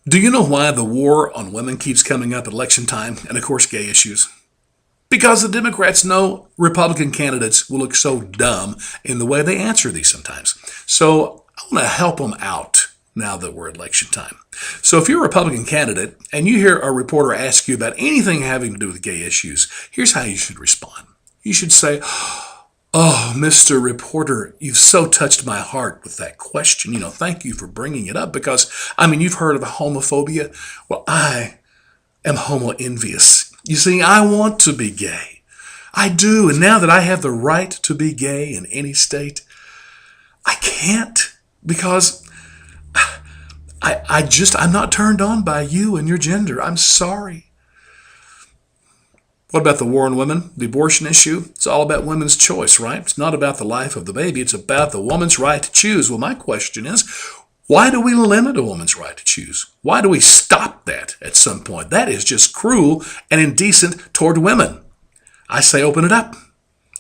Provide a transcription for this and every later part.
Do you know why the war on women keeps coming up at election time? And of course, gay issues. Because the Democrats know Republican candidates will look so dumb in the way they answer these sometimes. So I want to help them out now that we're at election time. So if you're a Republican candidate and you hear a reporter ask you about anything having to do with gay issues, here's how you should respond. You should say, "Oh, Mr. Reporter, you've so touched my heart with that question. Thank you for bringing it up because, you've heard of the homophobia. Well, I am homo envious. You see, I want to be gay. I do. And now that I have the right to be gay in any state, I can't because I'm not turned on by you and your gender. I'm sorry." What about the war on women, the abortion issue? It's all about women's choice, right? It's not about the life of the baby. It's about the woman's right to choose. Well, my question is, why do we limit a woman's right to choose? Why do we stop that at some point? That is just cruel and indecent toward women. I say open it up.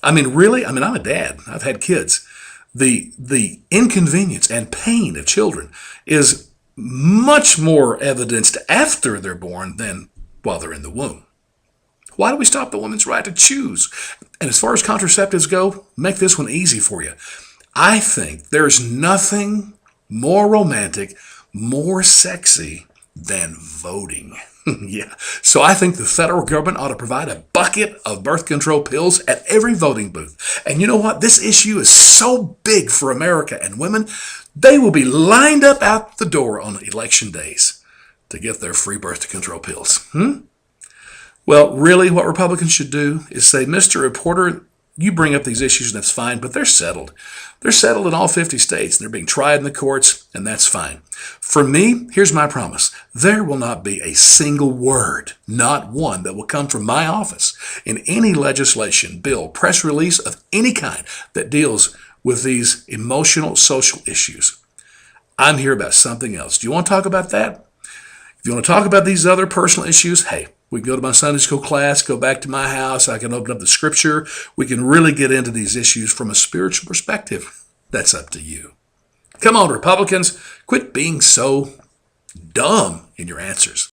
Really? I'm a dad. I've had kids. The inconvenience and pain of children is much more evidenced after they're born than while they're in the womb. Why do we stop the woman's right to choose? And as far as contraceptives go, make this one easy for you. I think there's nothing more romantic, more sexy than voting. Yeah. So I think the federal government ought to provide a bucket of birth control pills at every voting booth. And you know what? This issue is so big for America and women, they will be lined up out the door on election days to get their free birth control pills. Well, really, what Republicans should do is say, "Mr. Reporter, you bring up these issues and that's fine, but they're settled. They're settled in all 50 states. And they're being tried in the courts, and that's fine. For me, here's my promise. There will not be a single word, not one, that will come from my office in any legislation, bill, press release of any kind that deals with these emotional, social issues. I'm here about something else. Do you want to talk about that? If you want to talk about these other personal issues, hey, we can go to my Sunday school class, go back to my house. I can open up the scripture. We can really get into these issues from a spiritual perspective. That's up to you. Come on, Republicans, quit being so dumb in your answers.